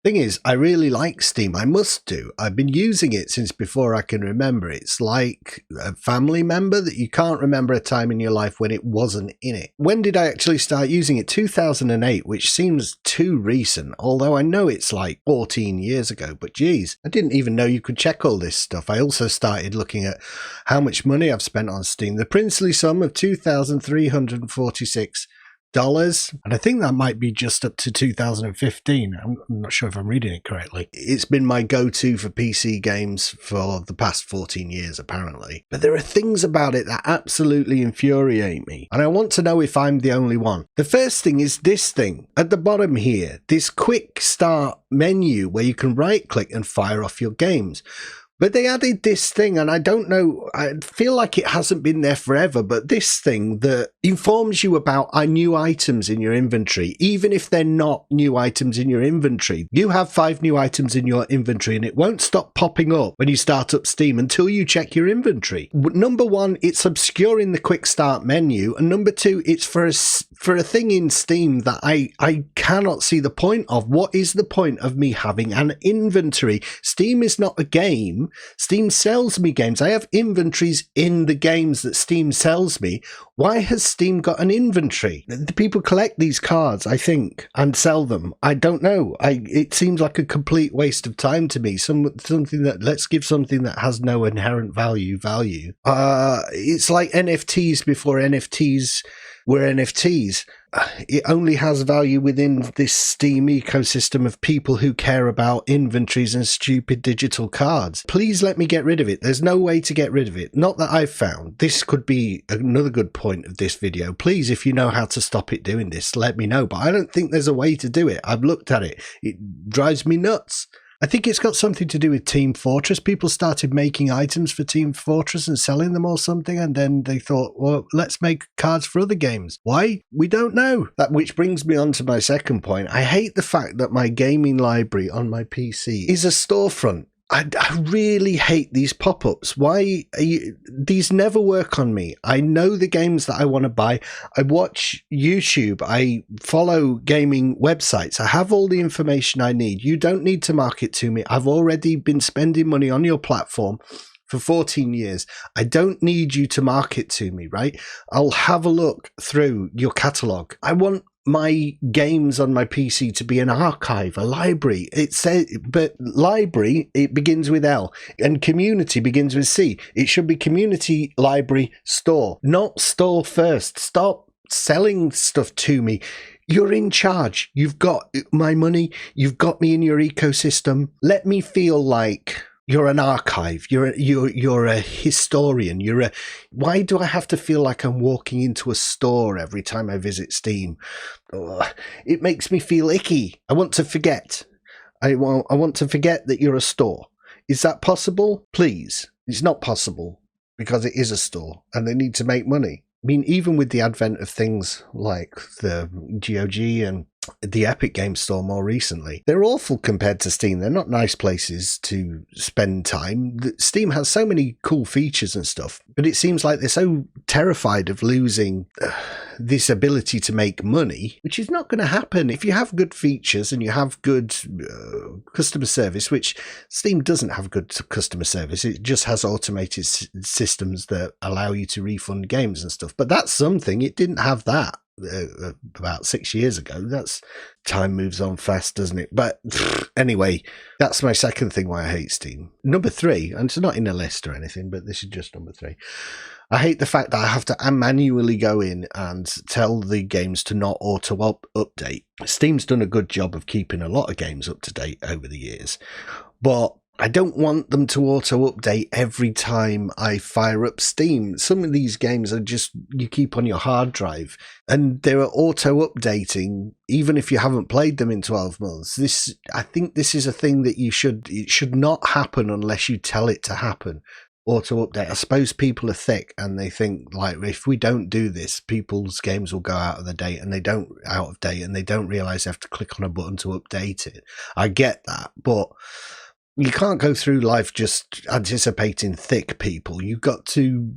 Thing is, I really like Steam. I must do. I've been using it since before I can remember. It's like a family member that you can't remember a time in your life when it wasn't in it. When did I actually start using it? 2008, which seems too recent, although I know it's like 14 years ago. But geez, I didn't even know you could check all this stuff. I also started looking at how much money I've spent on Steam. The princely sum of $2,346. And I think that might be just up to 2015. I'm not sure if I'm reading it correctly. It's been my go-to for PC games for the past 14 years, apparently. But there are things about it that absolutely infuriate me, and I want to know if I'm the only one. The first thing is this thing at the bottom here, this quick start menu where you can right-click and fire off your games. But they added this thing, and I don't know, I feel like it hasn't been there forever, but this thing that informs you about new items in your inventory, even if they're not new items in your inventory. You have 5 new items in your inventory, and it won't stop popping up when you start up Steam until you check your inventory. Number one, it's obscuring the quick start menu, and number two, it's for a thing in Steam that I cannot see the point of. What is the point of me having an inventory? Steam is not a game. Steam sells me games. I have inventories in the games that Steam sells me. Why has Steam got an inventory? The people collect these cards, I think, and sell them. I don't know. It seems like a complete waste of time to me. Let's give something that has no inherent value. It's like NFTs before NFTs were NFTs. It only has value within this Steam ecosystem of people who care about inventories and stupid digital cards. Please let me get rid of it. There's no way to get rid of it. Not that I've found. This could be another good point of this video. Please, if you know how to stop it doing this, let me know. But I don't think there's a way to do it. I've looked at it. It drives me nuts. I think it's got something to do with Team Fortress. People started making items for Team Fortress and selling them or something, and then they thought, well, let's make cards for other games. Why? We don't know. Which brings me on to my second point. I hate the fact that my gaming library on my PC is a storefront. I really hate these pop-ups. These never work on me. I know the games that I want to buy. I watch YouTube. I follow gaming websites. I have all the information I need. You don't need to market to me. I've already been spending money on your platform for 14 years. I don't need you to market to me, right? I'll have a look through your catalog. I want my games on my PC to be an archive, a library. But library, it begins with L, and community begins with C. It should be community, library, store, not store first. Stop selling stuff to me. You're in charge. You've got my money. You've got me in your ecosystem. Let me feel like you're an archive. You're a historian. Why do I have to feel like I'm walking into a store every time I visit Steam? It makes me feel icky. I want to forget. I want to forget that you're a store. Is that possible? Please. It's not possible because it is a store and they need to make money. I mean, even with the advent of things like the GOG and the Epic Games Store more recently, they're awful compared to Steam. They're not nice places to spend time. Steam has so many cool features and stuff, but it seems like they're so terrified of losing this ability to make money, which is not going to happen. If you have good features and you have good customer service, which Steam doesn't have good customer service, it just has automated systems that allow you to refund games and stuff. But that's something. It didn't have that about 6 years ago. That's time moves on fast, doesn't it? But anyway, that's my second thing why I hate Steam. Number 3, and it's not in a list or anything, but this is just number 3. I hate the fact that I have to manually go in and tell the games to not auto-update. Steam's done a good job of keeping a lot of games up to date over the years, but I don't want them to auto-update every time I fire up Steam. Some of these games are just, you keep on your hard drive, and they're auto-updating even if you haven't played them in 12 months. I think this is a thing that it should not happen unless you tell it to happen. Auto-update. I suppose people are thick and they think, like, if we don't do this, people's games will go out of date, and they don't realise they have to click on a button to update it. I get that, but you can't go through life just anticipating thick people. You've got to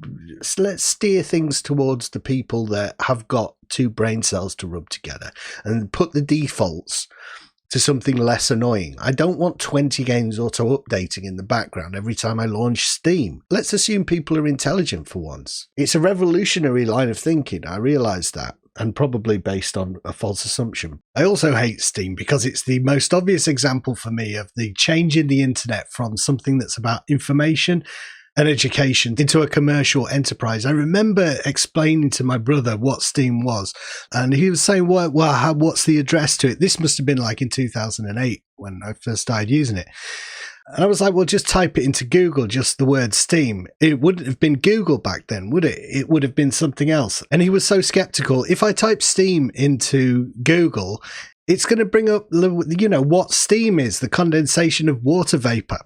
let's steer things towards the people that have got 2 brain cells to rub together and put the defaults to something less annoying. I don't want 20 games auto-updating in the background every time I launch Steam. Let's assume people are intelligent for once. It's a revolutionary line of thinking, I realise that, and probably based on a false assumption. I also hate Steam because it's the most obvious example for me of the change in the internet from something that's about information and education into a commercial enterprise. I remember explaining to my brother what Steam was, and he was saying, well, what's the address to it? This must have been like in 2008 when I first started using it. And I was like, well, just type it into Google, just the word Steam. It wouldn't have been Google back then, would it? It would have been something else. And he was so skeptical. If I type Steam into Google, it's going to bring up, what steam is, the condensation of water vapor.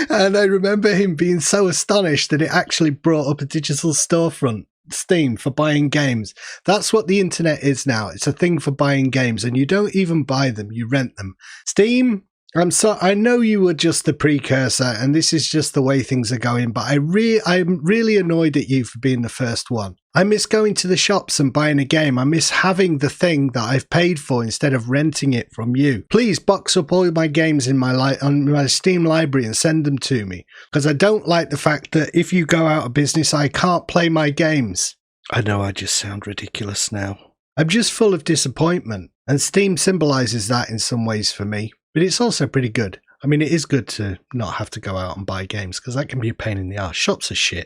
And I remember him being so astonished that it actually brought up a digital storefront, Steam, for buying games. That's what the internet is now. It's a thing for buying games, and you don't even buy them, you rent them. Steam, I know you were just the precursor, and this is just the way things are going, but I'm really annoyed at you for being the first one. I miss going to the shops and buying a game. I miss having the thing that I've paid for instead of renting it from you. Please box up all my games in on my Steam library and send them to me, because I don't like the fact that if you go out of business, I can't play my games. I know I just sound ridiculous now. I'm just full of disappointment, and Steam symbolises that in some ways for me. But it's also pretty good. I mean, it is good to not have to go out and buy games, because that can be a pain in the arse. Shops are shit.